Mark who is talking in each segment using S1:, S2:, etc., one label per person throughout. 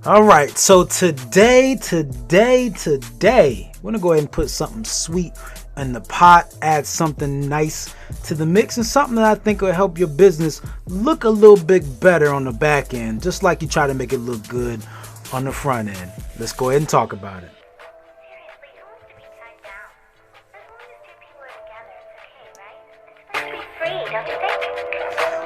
S1: All right, so today, we're gonna go ahead and put something sweet in the pot, add something nice to the mix, and something that I think will help your business look a little bit better on the back end, just like you try to make it look good on the front end. Let's go ahead and talk about it.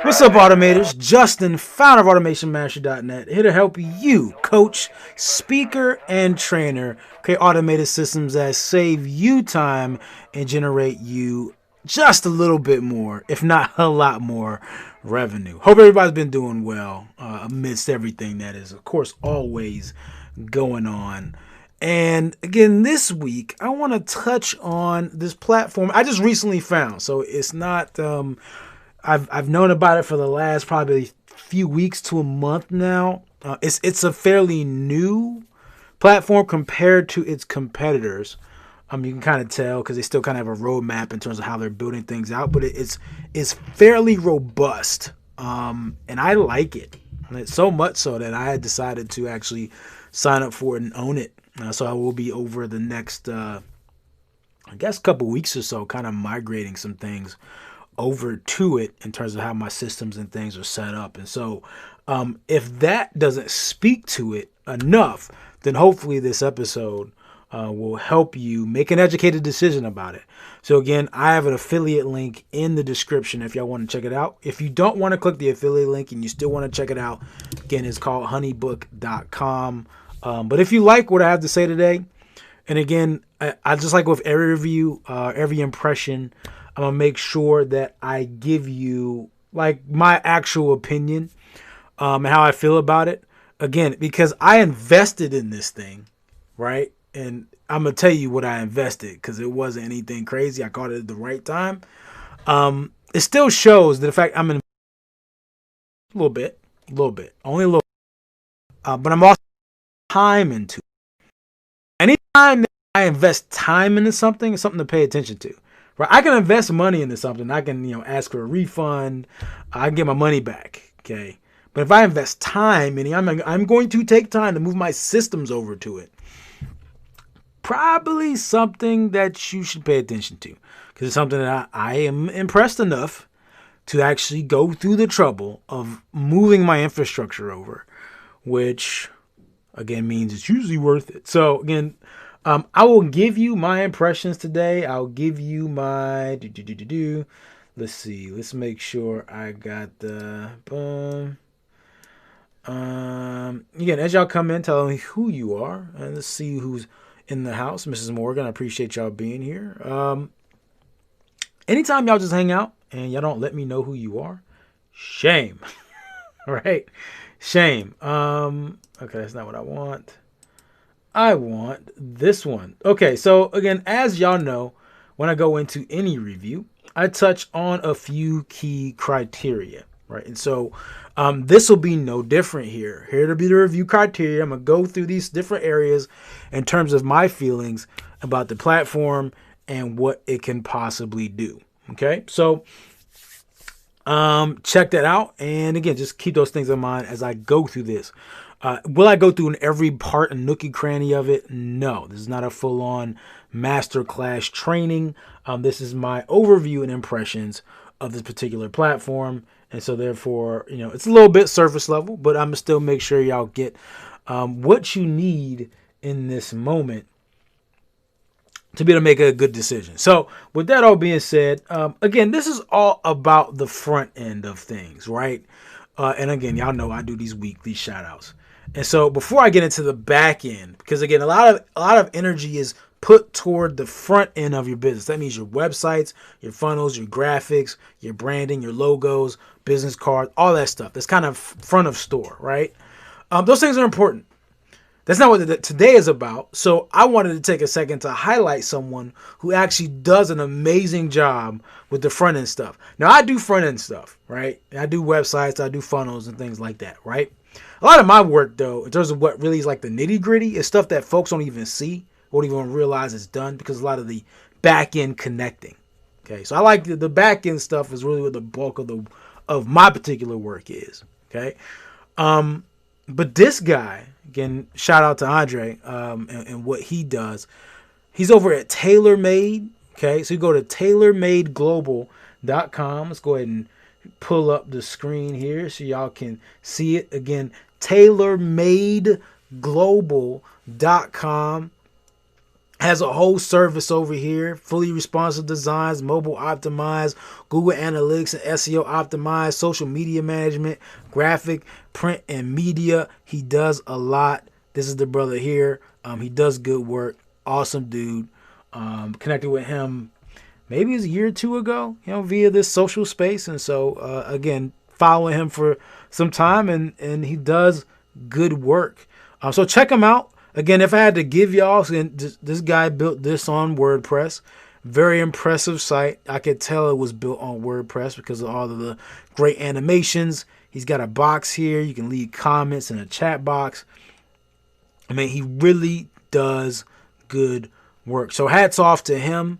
S1: What's up, automators? Justin, founder of AutomationMaster.net, here to help you, coach, speaker, and trainer, create automated systems that save you time and generate you just a little bit more, if not a lot more, revenue. Hope everybody's been doing well amidst everything that is, of course, always going on. And again, this week, I want to touch on this platform I just recently found. So it's not... I've known about it for the last probably few weeks to a month now. It's a fairly new platform compared to its competitors. You can kind of tell because they still kind of have a roadmap in terms of how they're building things out, but it's fairly robust, and I like it. It's so much so that I had decided to actually sign up for it and own it. So I will be over the next, I guess, couple weeks or so, kind of migrating some things over to it in terms of how my systems and things are set up. And so if that doesn't speak to it enough, then hopefully this episode will help you make an educated decision about it. So again, I have an affiliate link in the description if y'all want to check it out. If you don't want to click the affiliate link and you still want to check it out, again, it's called honeybook.com. But if you like what I have to say today, and again, I just like with every review, every impression, I'm going to make sure that I give you like my actual opinion and how I feel about it. Again, because I invested in this thing, right? And I'm going to tell you what I invested because it wasn't anything crazy. I caught it at the right time. It still shows that the fact I'm in a little bit, only a little bit. But I'm also time into it. Anytime that I invest time into something, it's something to pay attention to. Right, I can invest money into something. I can, ask for a refund. I can get my money back. Okay, but if I invest time, meaning I'm going to take time to move my systems over to it, probably something that you should pay attention to because it's something that I am impressed enough to actually go through the trouble of moving my infrastructure over, which again means it's usually worth it. So again. I will give you my impressions today. I'll give you my Let's see. Let's make sure I got the Again, as y'all come in, tell me who you are, and let's see who's in the house. Mrs. Morgan, I appreciate y'all being here. Anytime y'all just hang out and y'all don't let me know who you are, shame. Right? Shame. Okay, that's not what I want. I want this one. Okay, so again, as y'all know, when I go into any review, I touch on a few key criteria, right? And so this will be no different here. Here to be the review criteria. I'm going to go through these different areas in terms of my feelings about the platform and what it can possibly do. Okay, so check that out. And again, just keep those things in mind as I go through this. Will I go through in every part and nookie cranny of it? No, this is not a full-on masterclass training. This is my overview and impressions of this particular platform. And so therefore, it's a little bit surface level, but I'm going to still make sure y'all get what you need in this moment to be able to make a good decision. So with that all being said, again, this is all about the front end of things, right? And again, y'all know I do these weekly shout outs. And so before I get into the back end, because again, a lot of energy is put toward the front end of your business. That means your websites, your funnels, your graphics, your branding, your logos, business cards, all that stuff. That's kind of front of store, right? Those things are important. That's not what today is about. So I wanted to take a second to highlight someone who actually does an amazing job with the front end stuff. Now, I do front end stuff, right? I do websites, I do funnels and things like that, right? A lot of my work, though, in terms of what really is like the nitty gritty, is stuff that folks don't even see, won't even realize it's done because a lot of the back end connecting. Okay, so I like the back end stuff is really what the bulk of my particular work is. Okay, But this guy, again, shout out to Andre and what he does. He's over at TaylorMade. Okay, so you go to tailormadeglobal.com. Let's go ahead and pull up the screen here so y'all can see it. Again, tailormadeglobal.com has a whole service over here. Fully responsive designs, mobile optimized, Google Analytics and SEO optimized, social media management, graphic, print, and media. He does a lot. This is the brother here. He does good work. Awesome dude. Connected with him maybe it was a year or two ago, via this social space. And so, again, following him for some time, and he does good work. So check him out. Again, if I had to give y'all, this guy built this on WordPress. Very impressive site. I could tell it was built on WordPress because of all of the great animations. He's got a box here. You can leave comments in a chat box. I mean, he really does good work. So hats off to him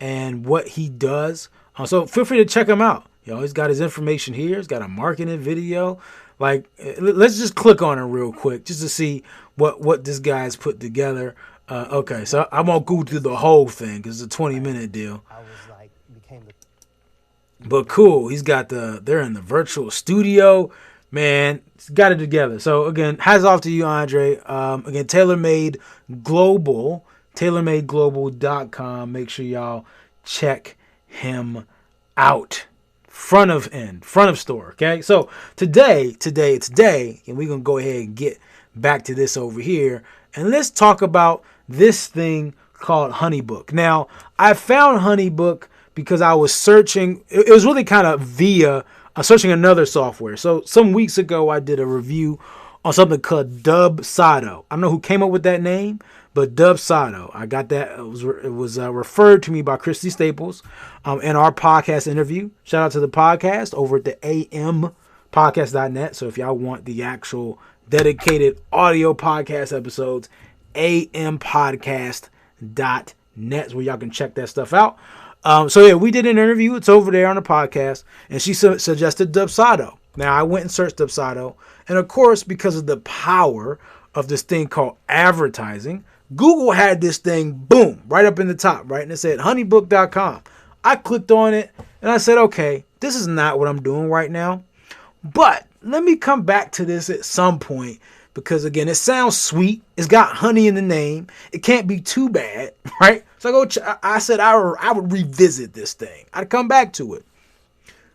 S1: and what he does. So feel free to check him out. He's got his information here. He's got a marketing video. Like, let's just click on it real quick just to see what this guy's put together. Okay, so I won't go through the whole thing because it's a 20-minute deal. But cool, they're in the virtual studio. Man, he's got it together. So again, hats off to you, Andre. Again, tailormadeglobal.com. Make sure y'all check him out. Front of store. Okay, so today, and we're gonna go ahead and get back to this over here, and let's talk about this thing called Honeybook. Now, I found Honeybook because I was searching. It was really kind of via searching another software. So some weeks ago, I did a review on something called Dubsado. I don't know who came up with that name, but Dubsado. I got that. It was referred to me by Christy Staples in our podcast interview. Shout out to the podcast over at the ampodcast.net. So if y'all want the actual dedicated audio podcast episodes, ampodcast.net is where y'all can check that stuff out. So yeah, we did an interview. It's over there on the podcast, and she suggested Dubsado. Now I went and searched Dubsado, and of course, because of the power of this thing called advertising, Google had this thing, boom, right up in the top, right? And it said honeybook.com. I clicked on it, and I said, okay, this is not what I'm doing right now, but let me come back to this at some point, because again, it sounds sweet. It's got honey in the name. It can't be too bad, right? So I said I would revisit this thing. I'd come back to it.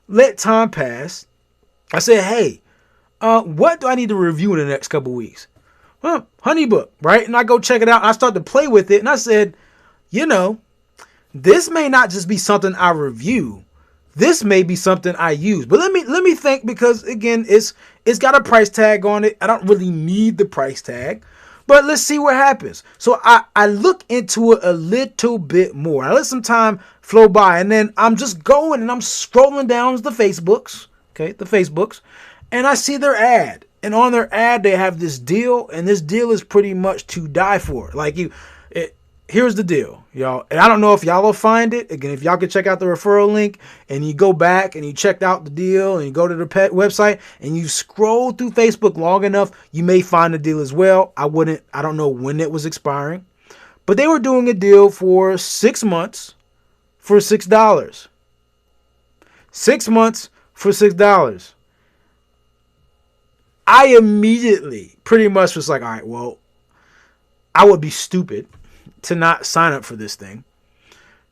S1: Let time pass. I said, hey, what do I need to review in the next couple weeks? Well, Honeybook, right? And I go check it out. And I start to play with it. And I said, this may not just be something I review. This may be something I use. But let me think, because again, it's got a price tag on it. I don't really need the price tag. But let's see what happens. So I look into it a little bit more. I let some time flow by, and then I'm just going and I'm scrolling down the Facebooks. And I see their ad. And on their ad, they have this deal, and this deal is pretty much to die for. Here's the deal, y'all. And I don't know if y'all will find it. Again, if y'all can check out the referral link, and you go back and you checked out the deal, and you go to the pet website, and you scroll through Facebook long enough, you may find the deal as well. I don't know when it was expiring, but they were doing a deal for 6 months for $6. 6 months for $6. I immediately pretty much was like, all right, well, I would be stupid to not sign up for this thing,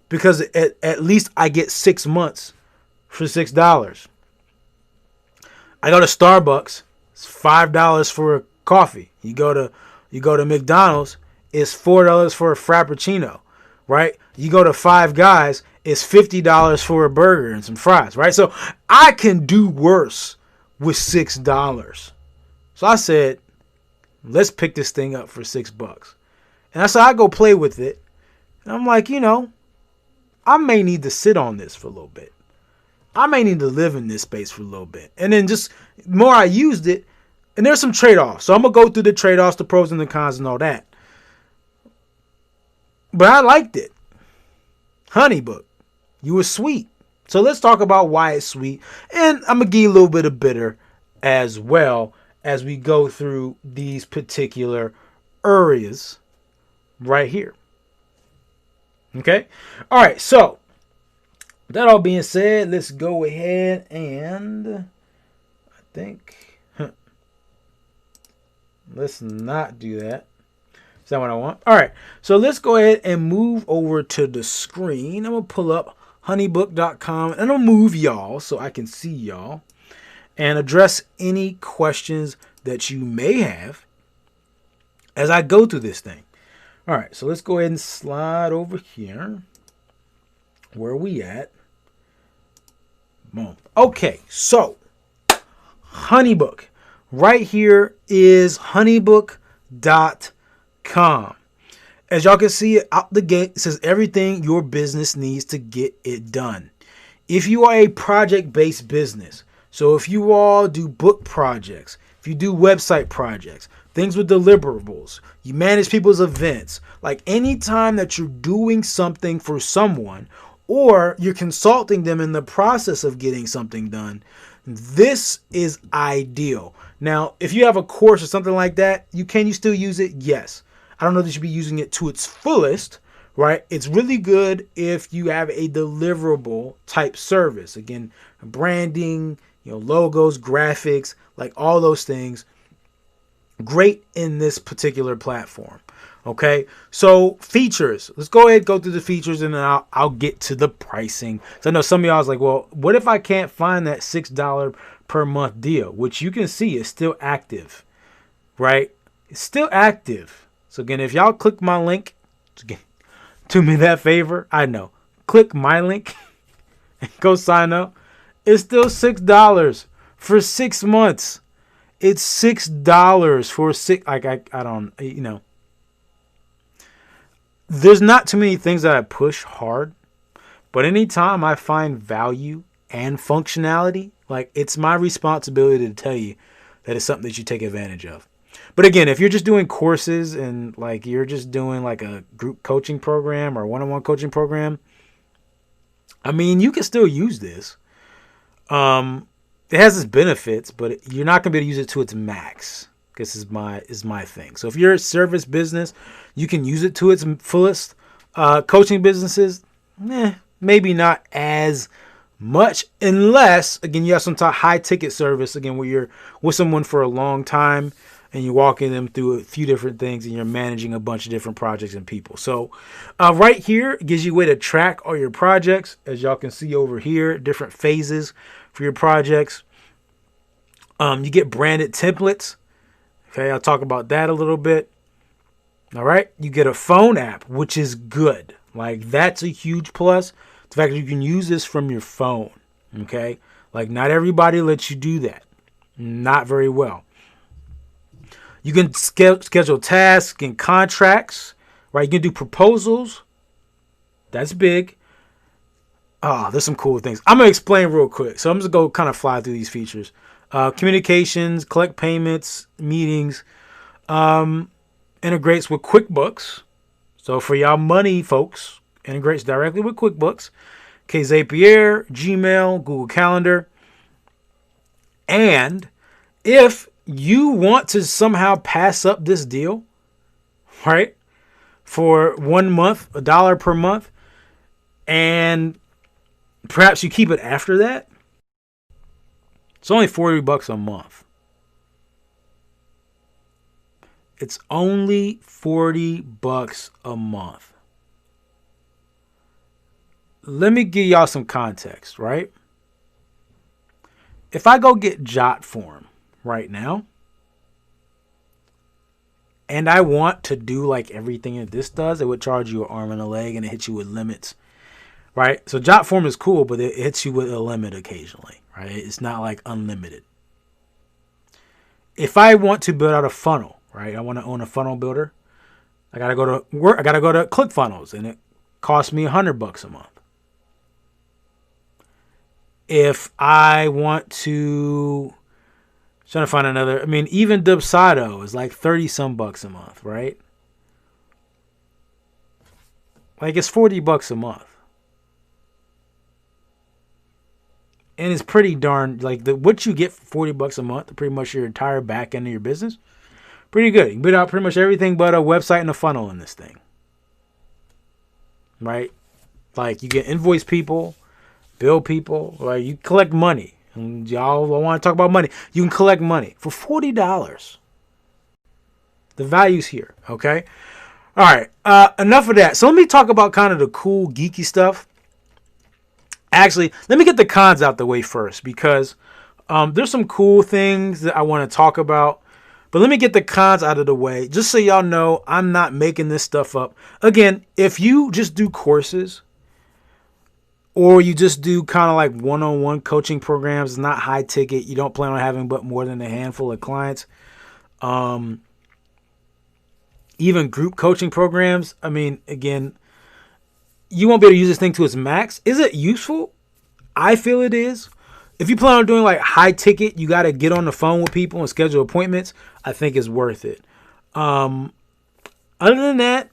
S1: because at least I get 6 months for $6. I go to Starbucks, it's $5 for a coffee. You go to McDonald's, it's $4 for a Frappuccino, right? You go to Five Guys, it's $50 for a burger and some fries, right? So I can do worse with $6. So I said, let's pick this thing up for $6. And I said, I go play with it. And I'm like, I may need to sit on this for a little bit. I may need to live in this space for a little bit. And then just the more I used it, and there's some trade-offs. So I'm going to go through the trade-offs, the pros and the cons and all that. But I liked it. Honeybook. You were sweet. So let's talk about why it's sweet. And I'm going to give you a little bit of bitter as well. as we go through these particular areas right here. Okay. All right. So that all being said, let's go ahead and I think let's not do that. Is that what I want? All right. So let's go ahead and move over to the screen. I'm going to pull up honeybook.com and I'm going to move y'all so I can see y'all and address any questions that you may have as I go through this thing. All right. So let's go ahead and slide over here. Where are we at? Boom. Okay. So Honeybook. Right here is honeybook.com. As y'all can see out the gate, it says everything your business needs to get it done. If you are a project-based business, so if you all do book projects, if you do website projects, things with deliverables, you manage people's events, like anytime that you're doing something for someone or you're consulting them in the process of getting something done, this is ideal. Now, if you have a course or something like that, can you still use it? Yes. I don't know that you should be using it to its fullest, right? It's really good if you have a deliverable type service. Again, branding, logos, graphics, like all those things. Great in this particular platform. Okay, so features. Let's go ahead and go through the features and then I'll get to the pricing. So I know some of y'all is like, well, what if I can't find that $6 per month deal? Which you can see is still active, right? It's still active. So again, if y'all click my link, do me that favor. I know. Click my link and go sign up. It's still $6 for 6 months. It's $6 for six. Like I don't, There's not too many things that I push hard, but anytime I find value and functionality, like it's my responsibility to tell you that it's something that you take advantage of. But again, if you're just doing courses and like you're just doing like a group coaching program or one-on-one coaching program, I mean, you can still use this. It has its benefits, but you're not going to be able to use it to its max. This is my thing. So if you're a service business, you can use it to its fullest. Coaching businesses, maybe not as much, unless again you have some high ticket service again where you're with someone for a long time and you're walking them through a few different things and you're managing a bunch of different projects and people. So right here it gives you a way to track all your projects, as y'all can see over here, different phases for your projects. You get branded templates. Okay, I'll talk about that a little bit. All right, you get a phone app, which is good. Like that's a huge plus. The fact that you can use this from your phone. Okay, like not everybody lets you do that. Not very well. You can schedule tasks and contracts. Right, you can do proposals. That's big. Oh, there's some cool things. I'm gonna explain real quick. So I'm just gonna go kind of fly through these features. Communications, collect payments, meetings, integrates with QuickBooks. So for y'all money folks, integrates directly with QuickBooks, Zapier, Gmail, Google Calendar. And if you want to somehow pass up this deal, right, for 1 month, $1 per month, and perhaps you keep it after that, it's only $40 a month. It's only $40 a month. Let me give y'all some context, right? If I go get JotForm right now, and I want to do like everything that this does, it would charge you an arm and a leg and it hits you with limits, right? So JotForm is cool, but it hits you with a limit occasionally, right? It's not like unlimited. If I want to build out a funnel, right? I want to own a funnel builder. I gotta go to work. I gotta go to ClickFunnels, and it costs me $100 a month. If I want to, trying to find another. I mean, even Dubsado is like 30 some bucks a month, right? Like it's $40 a month. And it's pretty darn, like, what you get for $40 a month, pretty much your entire back end of your business. Pretty good. You can build out pretty much everything but a website and a funnel in this thing. Right? Like, you get invoice people, bill people, right? You collect money. And y'all want to talk about money. You can collect money for $40. The value's here, okay? All right, enough of that. So let me talk about kind of the cool, geeky stuff. Actually, let me get the cons out the way first, because there's some cool things that I want to talk about. But let me get the cons out of the way, just so y'all know I'm not making this stuff up. Again, if you just do courses, or you just do kind of like one-on-one coaching programs, not high ticket, you don't plan on having but more than a handful of clients, even group coaching programs, I mean, again, you won't be able to use this thing to its max. Is it useful? I feel it is. If you plan on doing like high ticket, you got to get on the phone with people and schedule appointments, I think it's worth it. Other than that,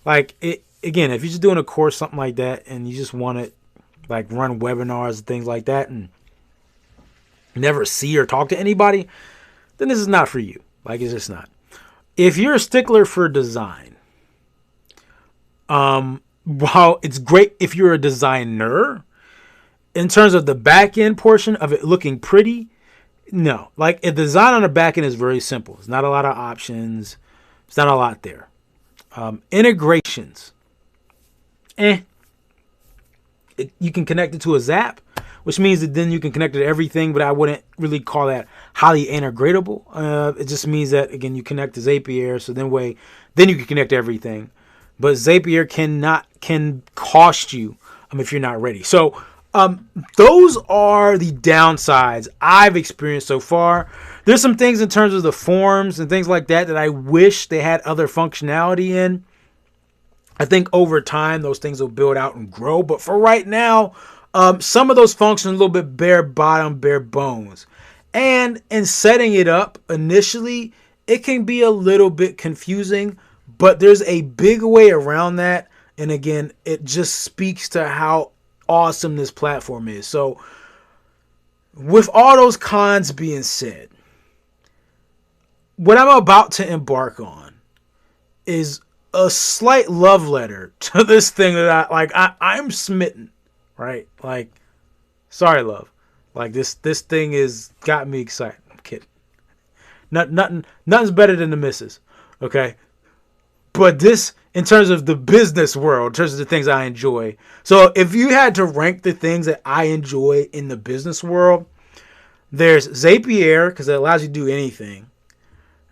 S1: like, it, again, if you're just doing a course, something like that, and you just want to like run webinars and things like that and never see or talk to anybody, then this is not for you. Like, it's just not. If you're a stickler for design, while it's great if you're a designer, in terms of the back end portion of it looking pretty, no. Like, a design on the back end is very simple. It's not a lot of options. It's not a lot there. Integrations. You can connect it to a Zap, which means that then you can connect it to everything, but I wouldn't really call that highly integratable. It just means that, again, you connect to Zapier, so then you can connect to everything. But Zapier can cost you if you're not ready. So those are the downsides I've experienced so far. There's some things in terms of the forms and things like that I wish they had other functionality in. I think over time those things will build out and grow. But for right now, some of those functions are a little bit bare bones. And in setting it up initially, it can be a little bit confusing. But there's a big way around that. And again, it just speaks to how awesome this platform is. So with all those cons being said, what I'm about to embark on is a slight love letter to this thing that I'm smitten, right? Like, sorry, love. Like, this thing is got me excited. I'm kidding. Nothing's better than the missus, okay? But this, in terms of the business world, in terms of the things I enjoy. So if you had to rank the things that I enjoy in the business world, there's Zapier, because it allows you to do anything.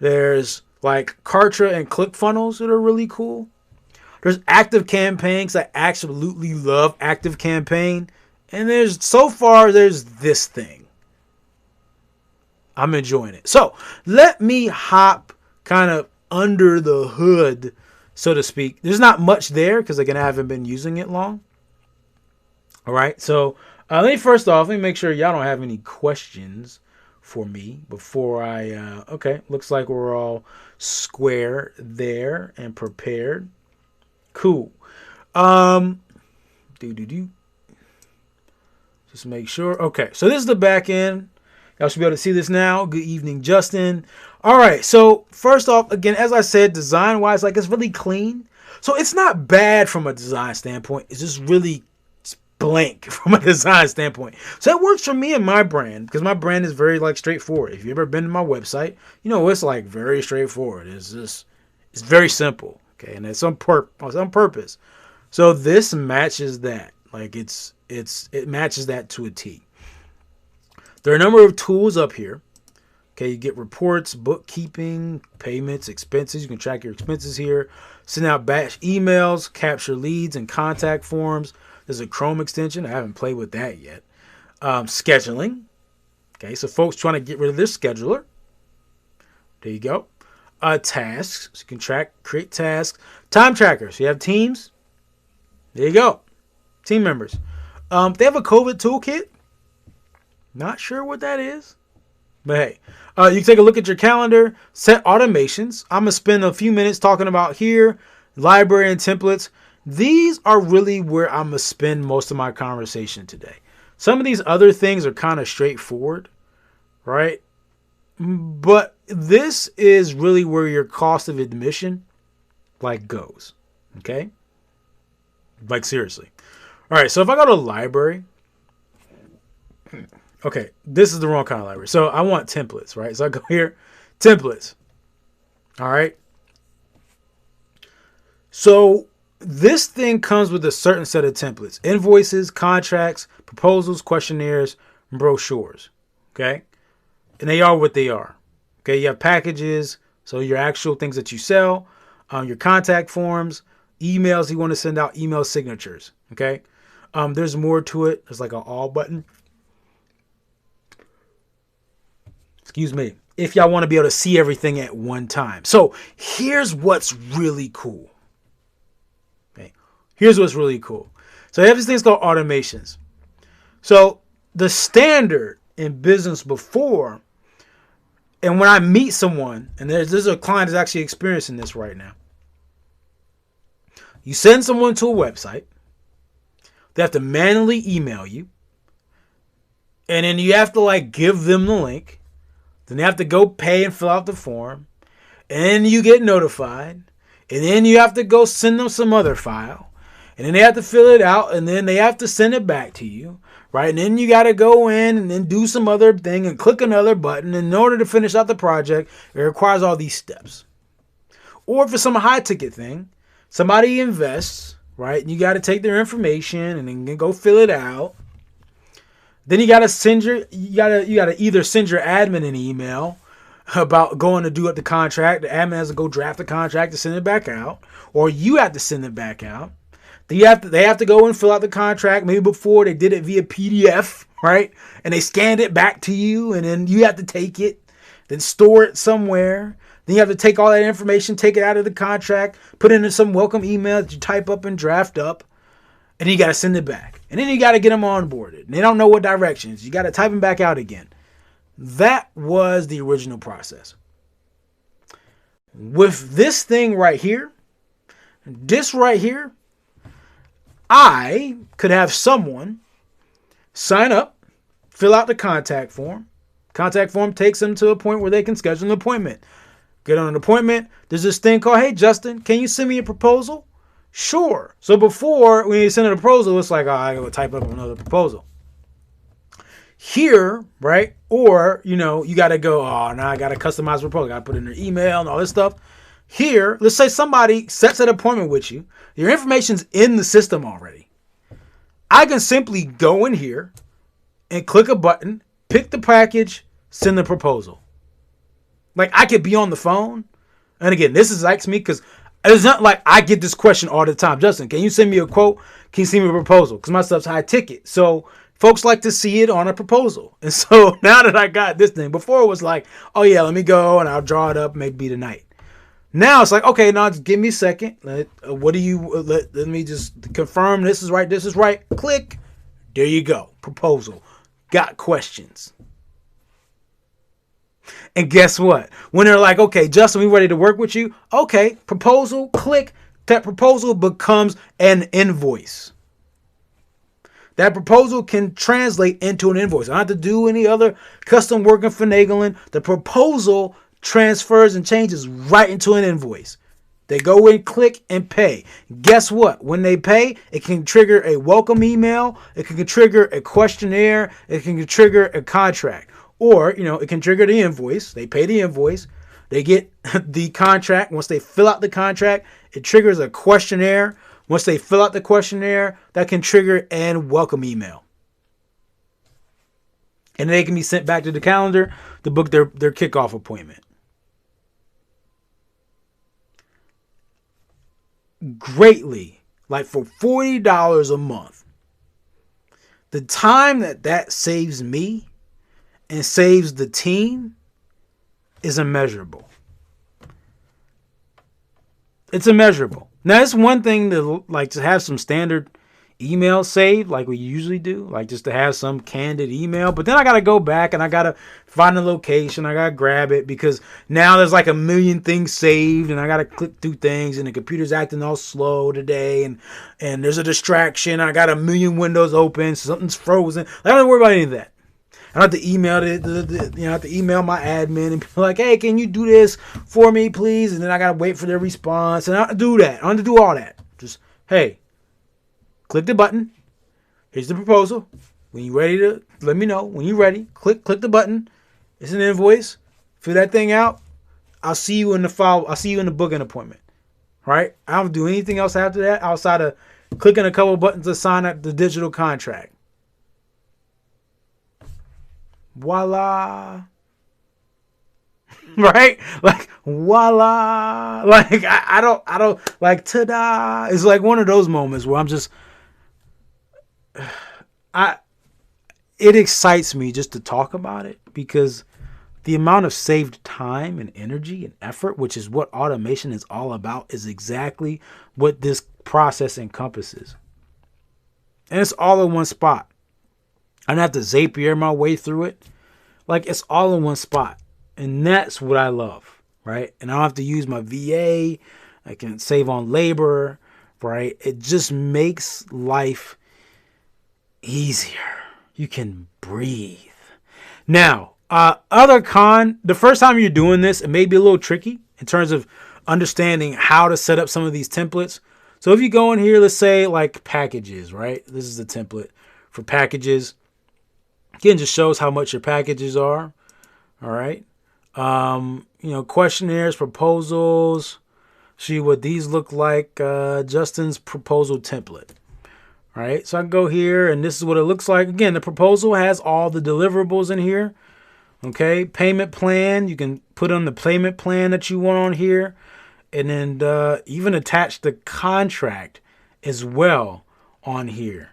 S1: There's like Kartra and ClickFunnels that are really cool. There's Active Campaign, because I absolutely love Active Campaign. And there's this thing. I'm enjoying it. So let me hop kind of under the hood, so to speak. There's not much there because, again, I haven't been using it long. All right. So let me make sure y'all don't have any questions for me before okay. Looks like we're all square there and prepared. Cool. Just make sure. Okay. So this is the back end. Y'all should be able to see this now. Good evening, Justin. All right. So first off, again, as I said, design-wise, like, it's really clean. So it's not bad from a design standpoint. It's just really blank from a design standpoint. So that works for me and my brand, because my brand is very, like, straightforward. If you've ever been to my website, you know it's like very straightforward. It's very simple. Okay, and it's on purpose. So this matches that. Like, it matches that to a T. There are a number of tools up here. Okay, you get reports, bookkeeping, payments, expenses. You can track your expenses here. Send out batch emails, capture leads and contact forms. There's a Chrome extension. I haven't played with that yet. Scheduling. Okay, so folks trying to get rid of their scheduler. There you go. Tasks. So you can create tasks. Time trackers. You have teams. There you go. Team members. They have a COVID toolkit. Not sure what that is. But hey, you can take a look at your calendar, set automations. I'm going to spend a few minutes talking about here, library and templates. These are really where I'm going to spend most of my conversation today. Some of these other things are kind of straightforward, right? But this is really where your cost of admission goes. Okay? Seriously. All right, so if I go to a library, okay, this is the wrong kind of library. So I want templates, right? So I go here, templates. All right. So this thing comes with a certain set of templates: invoices, contracts, proposals, questionnaires, and brochures. Okay. And they are what they are. Okay. You have packages. So your actual things that you sell, your contact forms, emails you want to send out, email signatures. Okay. There's more to it. There's like an all button. Excuse me. If y'all want to be able to see everything at one time. So here's what's really cool. Okay. Here's what's really cool. So I have these things called automations. So the standard in business before, and when I meet someone, and there's a client that's actually experiencing this right now. You send someone to a website. They have to manually email you. And then you have to give them the link. Then they have to go pay and fill out the form. And then you get notified. And then you have to go send them some other file. And then they have to fill it out. And then they have to send it back to you. Right? And then you got to go in and then do some other thing and click another button. And in order to finish out the project, it requires all these steps. Or for some high ticket thing, somebody invests, right? And you got to take their information and then go fill it out. Then you got to either send your admin an email about going to do up the contract. The admin has to go draft the contract to send it back out, or you have to send it back out. Then they have to go and fill out the contract. Maybe before they did it via PDF, right? And they scanned it back to you, and then you have to take it, then store it somewhere. Then you have to take all that information, take it out of the contract, put it in some welcome email that you type up and draft up, and then you got to send it back. And then you got to get them onboarded. And they don't know what directions. You got to type them back out again. That was the original process. With this thing right here, I could have someone sign up, fill out the contact form. Contact form takes them to a point where they can schedule an appointment. Get on an appointment. There's this thing called, hey, Justin, can you send me a proposal? Sure. So before, when you send a proposal, it's like, I got to type up another proposal. Here, right? Or, you got to go, now I got to customize the proposal. I got to put in their email and all this stuff. Here, let's say somebody sets an appointment with you. Your information's in the system already. I can simply go in here and click a button, pick the package, send the proposal. I could be on the phone. And again, this is me because it's not like I get this question all the time. Justin, can you send me a quote? Can you send me a proposal? Because my stuff's high ticket. So folks like to see it on a proposal. And so now that I got this thing, before it was like, oh yeah, let me go and I'll draw it up maybe tonight. Now it's like, okay, now just give me a second. Let me just confirm this is right. Click. There you go. Proposal. Got questions. And guess what? When they're like, okay, Justin, we ready to work with you? Okay, proposal, click. That proposal becomes an invoice. That proposal can translate into an invoice. I don't have to do any other custom work and finagling. The proposal transfers and changes right into an invoice. They go in, click, and pay. Guess what? When they pay, it can trigger a welcome email. It can trigger a questionnaire. It can trigger a contract. Or, it can trigger the invoice. They pay the invoice. They get the contract. Once they fill out the contract, it triggers a questionnaire. Once they fill out the questionnaire, that can trigger an welcome email. And they can be sent back to the calendar to book their kickoff appointment. Greatly, for $40 a month, the time that saves me and saves the team is immeasurable. It's immeasurable. Now, it's one thing to have some standard email saved like we usually do, like just to have some candid email. But then I got to go back and I got to find the location. I got to grab it because now there's like a million things saved and I got to click through things and the computer's acting all slow today and there's a distraction. I got a million windows open. So something's frozen. I don't have to worry about any of that. I have to email I have to email my admin and be like, hey, can you do this for me, please? And then I got to wait for their response. And I don't do that. I don't have to do all that. Just, hey, click the button. Here's the proposal. When you're ready to, let me know. When you're ready, click the button. It's an invoice. Fill that thing out. I'll see you in the file. I'll see you in the booking appointment. Right? I don't do anything else after that outside of clicking a couple buttons to sign up the digital contract. Voila. Right? Like, voila. Like, I don't, like, ta-da. It's like one of those moments where I'm just, it excites me just to talk about it because the amount of saved time and energy and effort, which is what automation is all about, is exactly what this process encompasses. And it's all in one spot. I don't have to Zapier my way through it. Like, it's all in one spot. And that's what I love, right? And I don't have to use my VA. I can save on labor, right? It just makes life easier. You can breathe. Now, the first time you're doing this, it may be a little tricky in terms of understanding how to set up some of these templates. So if you go in here, let's say like packages, right? This is the template for packages. Again, just shows how much your packages are. All right. Questionnaires, proposals. See what these look like. Justin's proposal template. All right. So I can go here and this is what it looks like. Again, the proposal has all the deliverables in here. Okay. Payment plan. You can put on the payment plan that you want on here. And then even attach the contract as well on here.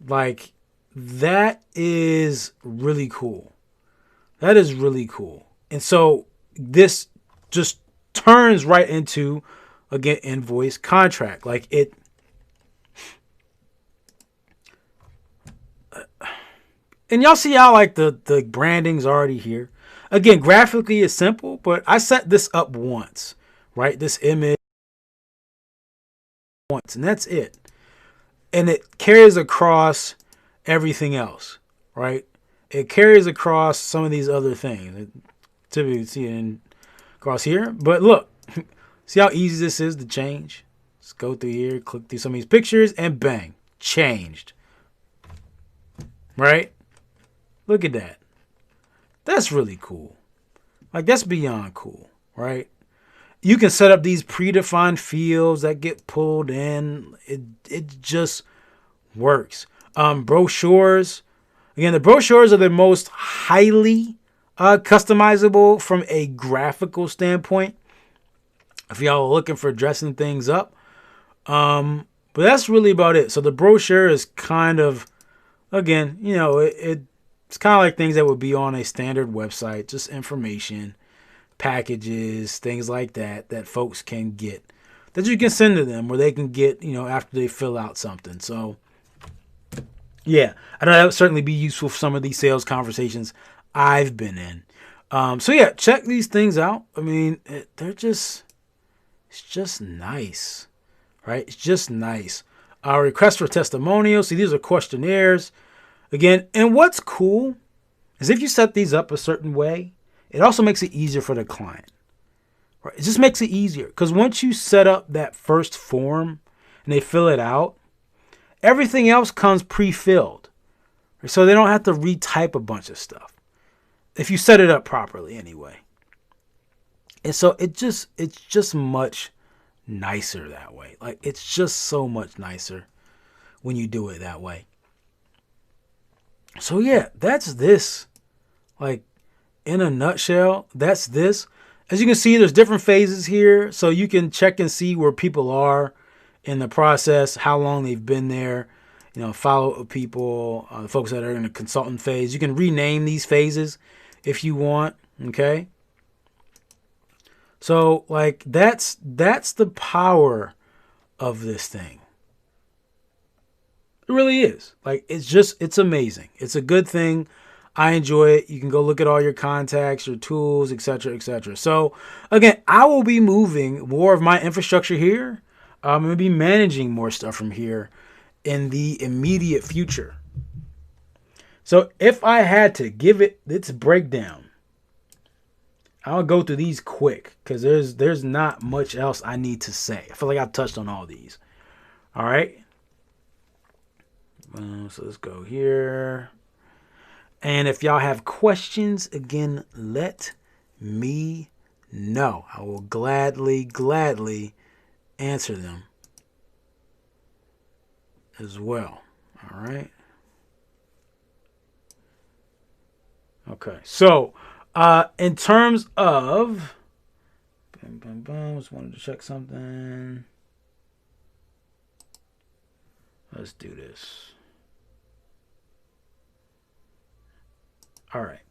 S1: Like, that is really cool. That is really cool. And so this just turns right into, again, invoice contract. Like it. And y'all see how like the branding's already here. Again, graphically it's simple, but I set this up once, right? This image once, and that's it. And it carries across everything else, right? It carries across some of these other things. Typically see it across here. But look, see how easy this is to change? Let's go through here, click through some of these pictures, and bang, changed. Right? Look at that. That's really cool. Like, that's beyond cool, right? You can set up these predefined fields that get pulled in. It just works. Brochures. Again, the brochures are the most highly customizable from a graphical standpoint. If y'all are looking for dressing things up. But that's really about it. So the brochure is kind of, again, it's kind of like things that would be on a standard website. Just information, packages, things like that folks can get. That you can send to them where they can get, after they fill out something. So, yeah, I know that would certainly be useful for some of these sales conversations I've been in. Check these things out. I mean, it's just nice, right? It's just nice. Request for testimonials. See, these are questionnaires. Again, and what's cool is if you set these up a certain way, it also makes it easier for the client. Right? It just makes it easier because once you set up that first form and they fill it out, everything else comes pre-filled. So they don't have to retype a bunch of stuff. If you set it up properly anyway. And so it's just much nicer that way. Like, it's just so much nicer when you do it that way. So yeah, that's this. Like, in a nutshell, that's this. As you can see, there's different phases here. So you can check and see where people are in the process, how long they've been there, follow up with people, the folks that are in the consultant phase. You can rename these phases if you want. Okay. So like that's the power of this thing. It really is. Like, it's amazing. It's a good thing. I enjoy it. You can go look at all your contacts, your tools, etc., etc. So again, I will be moving more of my infrastructure here. I'm going to be managing more stuff from here in the immediate future. So if I had to give it its breakdown, I'll go through these quick because there's not much else I need to say. I feel like I've touched on all these. All right. So let's go here. And if y'all have questions, again, let me know. I will gladly answer them as well. All right. Okay. So, in terms of, just wanted to check something. Let's do this. All right.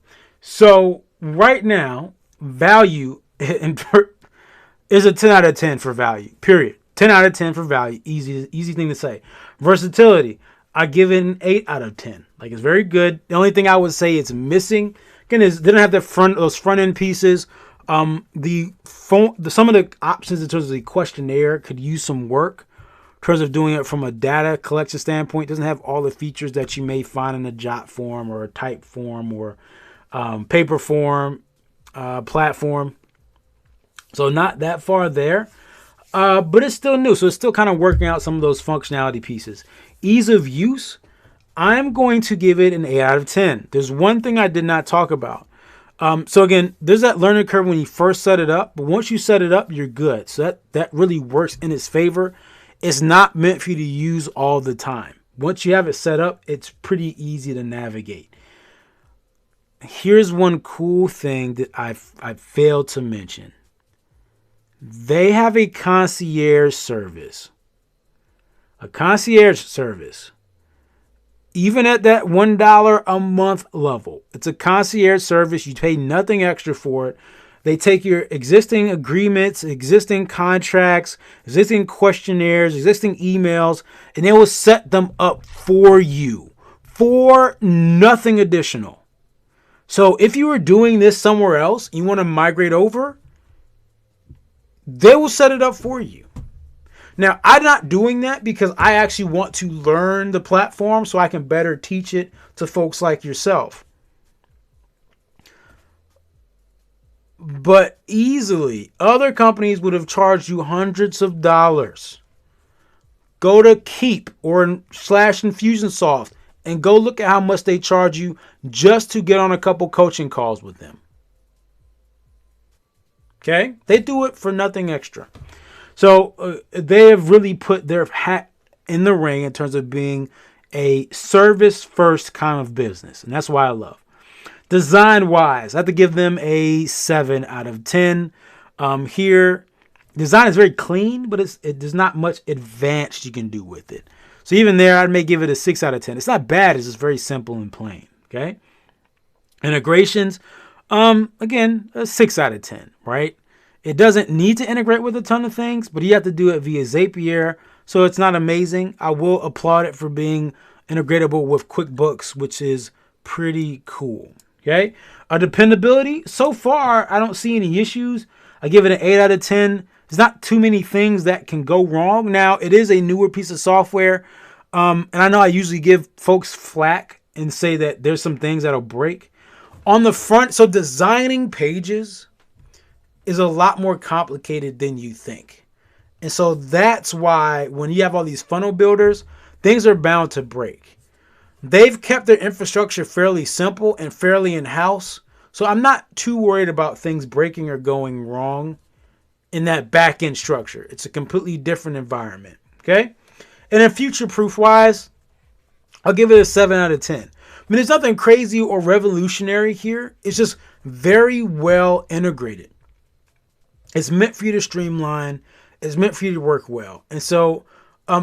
S1: So right now, value is a 10 out of 10 for value. Period. 10 out of 10 for value. Easy thing to say. Versatility, I give it an 8 out of 10. Like, it's very good. The only thing I would say it's missing, again, is they don't have those front end pieces. Some of the options in terms of the questionnaire could use some work. In terms of doing it from a data collection standpoint, it doesn't have all the features that you may find in a jot form or a type form or paper form platform. So not that far there, but it's still new. So it's still kind of working out some of those functionality pieces. Ease of use, I'm going to give it an 8 out of 10. There's one thing I did not talk about. So again, there's that learning curve when you first set it up, but once you set it up, you're good. So that really works in its favor. It's not meant for you to use all the time. Once you have it set up, it's pretty easy to navigate. Here's one cool thing that I failed to mention. They have a concierge service. A concierge service. Even at that $1 a month level, it's a concierge service. You pay nothing extra for it. They take your existing agreements, existing contracts, existing questionnaires, existing emails, and they will set them up for you for nothing additional. So if you were doing this somewhere else, you want to migrate over, they will set it up for you. Now, I'm not doing that because I actually want to learn the platform so I can better teach it to folks like yourself. But easily, other companies would have charged you hundreds of dollars. Go to Keep or /Infusionsoft and go look at how much they charge you just to get on a couple coaching calls with them. Okay? They do it for nothing extra. So they have really put their hat in the ring in terms of being a service-first kind of business. And that's why I love. Design-wise, I have to give them a 7 out of 10. Here, design is very clean, but there's not much advanced you can do with it. So even there, I may give it a 6 out of 10. It's not bad. It's just very simple and plain. Okay. Integrations, again, a 6 out of 10, right? It doesn't need to integrate with a ton of things, but you have to do it via Zapier. So it's not amazing. I will applaud it for being integratable with QuickBooks, which is pretty cool. Okay. Dependability, so far, I don't see any issues. I give it an 8 out of 10. There's not too many things that can go wrong. Now, it is a newer piece of software. And I know I usually give folks flack and say that there's some things that'll break. On the front, so designing pages is a lot more complicated than you think. And so that's why when you have all these funnel builders, things are bound to break. They've kept their infrastructure fairly simple and fairly in-house. So I'm not too worried about things breaking or going wrong in that back-end structure. It's a completely different environment. Okay? And then future-proof wise, I'll give it a 7 out of 10. I mean, there's nothing crazy or revolutionary here. It's just very well integrated. It's meant for you to streamline. It's meant for you to work well. And so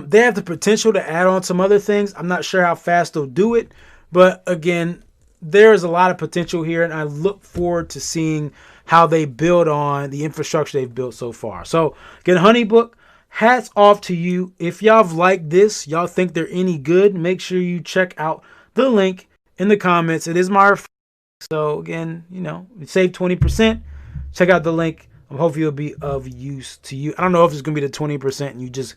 S1: they have the potential to add on some other things. I'm not sure how fast they'll do it. But again, there's a lot of potential here. And I look forward to seeing how they build on the infrastructure they've built so far. So again, Honeybook, hats off to you. If y'all have liked this, y'all think they're any good, make sure you check out the link in the comments. It is my referral. So again, save 20%. Check out the link. Hopefully it'll be of use to you. I don't know if it's going to be the 20% and you just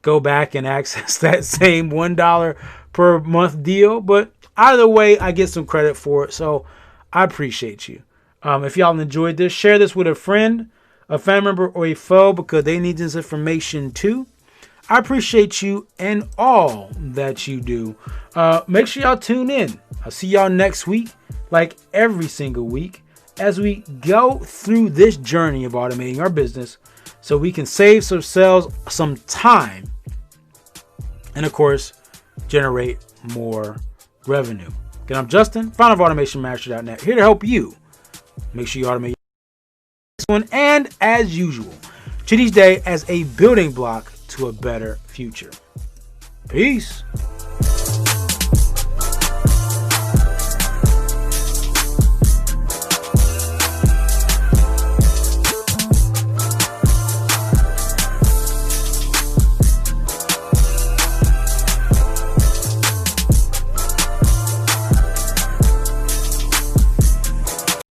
S1: go back and access that same $1 per month deal. But either way, I get some credit for it. So I appreciate you. If y'all enjoyed this, share this with a friend, a family member, or a foe because they need this information too. I appreciate you and all that you do. Make sure y'all tune in. I'll see y'all next week, like every single week, as we go through this journey of automating our business so we can save ourselves some time and, of course, generate more revenue. Again, I'm Justin, founder of AutomationMaster.net, here to help you make sure you automate this one. And as usual, treat each day as a building block to a better future. Peace.